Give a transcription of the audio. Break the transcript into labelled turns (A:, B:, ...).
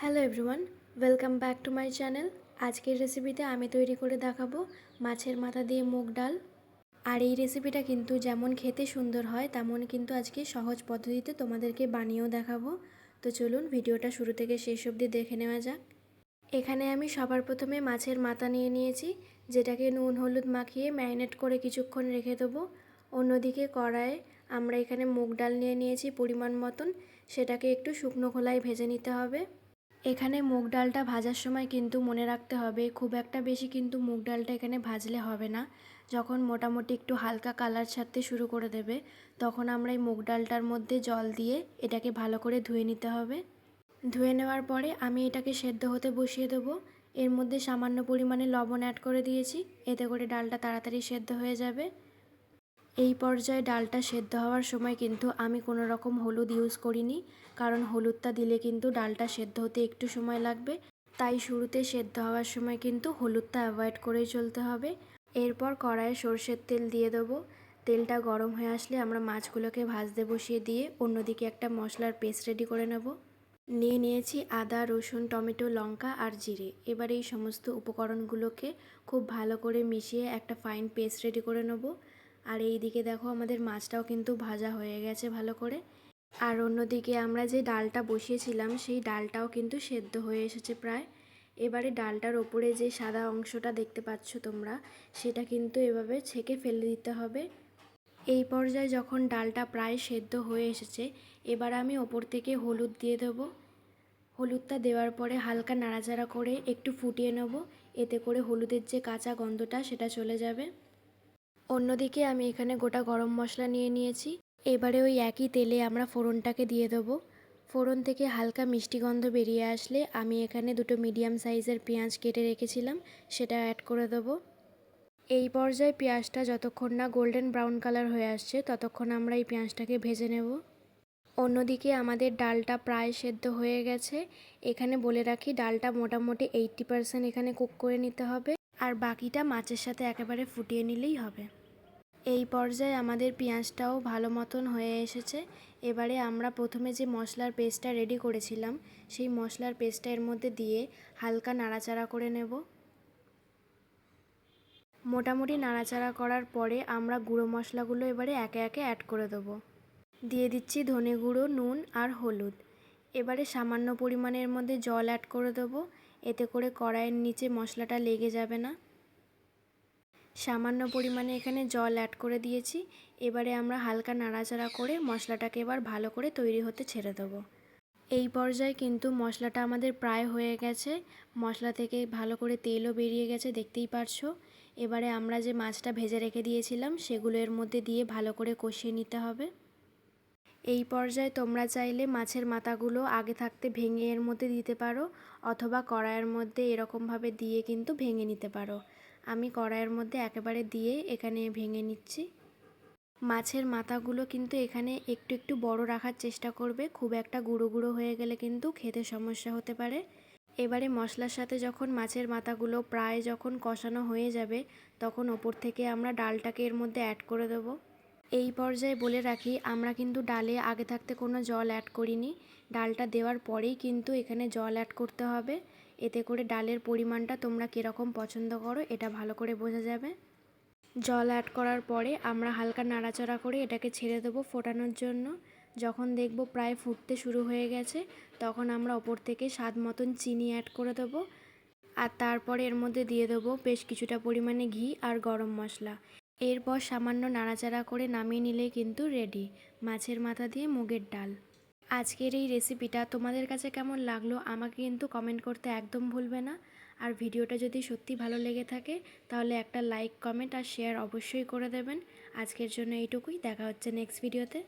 A: Hello everyone, welcome back to my channel. আজকের রেসিপিতে আমি তৈরি করে দেখাবো মাছের মাথা দিয়ে মুগ ডাল। আর এই রেসিপিটা কিন্তু যেমন খেতে সুন্দর হয় তেমন কিন্তু আজকে সহজ পদ্ধতিতে তোমাদেরকে বানিয়েও দেখাবো। তো চলুন ভিডিওটা শুরু থেকে শেষ অবধি দেখে নেওয়া যাক। এখানে আমি সবার প্রথমে মাছের মাথা নিয়ে নিয়েছি, যেটাকে নুন হলুদ মাখিয়ে ম্যারিনেট করে কিছুক্ষণ রেখে দেবো। অন্যদিকে কড়াইয়ে আমরা এখানে মুগ ডাল নিয়ে নিয়েছি পরিমাণ মতন, সেটাকে একটু শুকনো খোলায় ভেজে নিতে হবে। এখানে মুগ ডালটা ভাজার সময় কিন্তু মনে রাখতে হবে খুব একটা বেশি কিন্তু মুগ ডালটা এখানে ভাজলে হবে না। যখন মোটামুটি একটু হালকা কালার ছাড়তে শুরু করে দেবে তখন আমরা এই মুগ ডালটার মধ্যে জল দিয়ে এটাকে ভালো করে ধুয়ে নিতে হবে। ধুয়ে নেওয়ার পরে আমি এটাকে সেদ্ধ হতে বসিয়ে দেবো। এর মধ্যে সামান্য পরিমাণে লবণ অ্যাড করে দিয়েছি, এতে করে ডালটা তাড়াতাড়ি সেদ্ধ হয়ে যাবে। এই পর্যায়ে ডালটা সেদ্ধ হওয়ার সময় কিন্তু আমি কোনো রকম হলুদ ইউজ করিনি, কারণ হলুদটা দিলে কিন্তু ডালটা সেদ্ধ হতে একটু সময় লাগবে। তাই শুরুতে সেদ্ধ হওয়ার সময় কিন্তু হলুদটা অ্যাভয়েড করেই চলতে হবে। এরপর কড়াইয়ে সরষের তেল দিয়ে দেবো। তেলটা গরম হয়ে আসলে আমরা মাছগুলোকে ভাজতে বসিয়ে দিয়ে অন্যদিকে একটা মশলার পেস্ট রেডি করে নেব। নিয়ে নিয়েছি আদা, রসুন, টমেটো, লঙ্কা আর জিরে। এবার এই সমস্ত উপকরণগুলোকে খুব ভালো করে মিশিয়ে একটা ফাইন পেস্ট রেডি করে নেব। আর এই দিকে দেখো আমাদের মাছটাও কিন্তু ভাজা হয়ে গেছে ভালো করে। আর অন্যদিকে আমরা যে ডালটা বসিয়েছিলাম সেই ডালটাও কিন্তু সেদ্ধ হয়ে এসেছে প্রায়। এবারে ডালটার ওপরে যে সাদা অংশটা দেখতে পাচ্ছ তোমরা, সেটা কিন্তু এভাবে ছেঁকে ফেলে দিতে হবে। এই পর্যায়ে যখন ডালটা প্রায় সেদ্ধ হয়ে এসেছে, এবার আমি ওপর থেকে হলুদ দিয়ে দেবো। হলুদটা দেওয়ার পরে হালকা নাড়াচাড়া করে একটু ফুটিয়ে নেব, এতে করে হলুদের যে কাঁচা গন্ধটা সেটা চলে যাবে। অন্যদিকে আমি এখানে গোটা গরম মশলা নিয়ে নিয়েছি। এবারে ওই একই তেলে আমরা ফোড়নটাকে দিয়ে দেবো। ফোড়ন থেকে হালকা মিষ্টি গন্ধ বেরিয়ে আসলে আমি এখানে দুটো মিডিয়াম সাইজের পেঁয়াজ কেটে রেখেছিলাম, সেটা অ্যাড করে দেবো। এই পর্যায়ে পেঁয়াজটা যতক্ষণ না গোল্ডেন ব্রাউন কালার হয়ে আসছে ততক্ষণ আমরা এই পেঁয়াজটাকে ভেজে নেব। অন্যদিকে আমাদের ডালটা প্রায় সেদ্ধ হয়ে গেছে। এখানে বলে রাখি ডালটা মোটামুটি 80% এখানে কুক করে নিতে হবে, আর বাকিটা মাছের সাথে একেবারে ফুটিয়ে নিলেই হবে। এই পর্যায়ে আমাদের পেঁয়াজটাও ভালো মতন হয়ে এসেছে। এবারে আমরা প্রথমে যে মশলার পেস্টটা রেডি করেছিলাম সেই মশলার পেস্টটা এর মধ্যে দিয়ে হালকা নাড়াচাড়া করে নেব। মোটামুটি নাড়াচাড়া করার পরে আমরা গুঁড়ো মশলাগুলো এবারে একে একে অ্যাড করে দেবো। দিয়ে দিচ্ছি ধনে গুঁড়ো, নুন আর হলুদ। এবারে সামান্য পরিমাণের মধ্যে জল অ্যাড করে দেবো, এতে করে কড়াইয়ের নিচে মশলাটা লেগে যাবে না। সামান্য পরিমাণে এখানে জল অ্যাড করে দিয়েছি। এবারে আমরা হালকা নাড়াচাড়া করে মশলাটাকে এবার ভালো করে তৈরি হতে ছেড়ে দেবো। এই পর্যায়ে কিন্তু মশলাটা আমাদের প্রায় হয়ে গেছে। মশলা থেকে ভালো করে তেলও বেরিয়ে গেছে, দেখতেই পারছো। এবারে আমরা যে মাছটা ভেজে রেখে দিয়েছিলাম সেগুলো এর মধ্যে দিয়ে ভালো করে কষিয়ে নিতে হবে। এই পর্যায়ে তোমরা চাইলে মাছের মাথাগুলো আগে থাকতে ভেঙে এর মধ্যে দিতে পারো, অথবা কড়াইয়ের মধ্যে এরকমভাবে দিয়ে কিন্তু ভেঙে নিতে পারো। আমি কড়াইয়ের মধ্যে একেবারে দিয়ে এখানে ভেঙে নিচ্ছি। মাছের মাথাগুলো কিন্তু এখানে একটু একটু বড় রাখার চেষ্টা করবে, খুব একটা গুঁড়ো গুঁড়ো হয়ে গেলে কিন্তু খেতে সমস্যা হতে পারে। এবারে মশলার সাথে যখন মাছের মাথাগুলো প্রায় যখন কষানো হয়ে যাবে তখন ওপর থেকে আমরা ডালটাকে এর মধ্যে অ্যাড করে দেবো। এই পর্যায়ে বলে রাখি আমরা কিন্তু ডালে আগে থাকতে কোনো জল অ্যাড করিনি। ডালটা দেওয়ার পরেই কিন্তু এখানে জল অ্যাড করতে হবে, এতে করে ডালের পরিমাণটা তোমরা কীরকম পছন্দ করো এটা ভালো করে বোঝা যাবে। জল অ্যাড করার পরে আমরা হালকা নাড়াচাড়া করে এটাকে ছেড়ে দেবো ফোটানোর জন্য। যখন দেখব প্রায় ফুটতে শুরু হয়ে গেছে তখন আমরা ওপর থেকে স্বাদ মতন চিনি অ্যাড করে দেবো। আর তারপরে এর মধ্যে দিয়ে দেবো বেশ কিছুটা পরিমাণে ঘি আর গরম মশলা। এরপর সামান্য নাড়াচাড়া করে নামিয়ে নিলেই কিন্তু রেডি মাছের মাথা দিয়ে মুগের ডাল। আজকের এই রেসিপিটা তোমাদের কাছে কেমন লাগলো আমাকে কিন্তু কমেন্ট করতে একদম ভুলবে না। আর ভিডিওটা যদি সত্যি ভালো লেগে থাকে তাহলে একটা লাইক, কমেন্ট আর শেয়ার অবশ্যই করে দেবেন। আজকের জন্য এইটুকুই, দেখা হচ্ছে নেক্সট ভিডিওতে।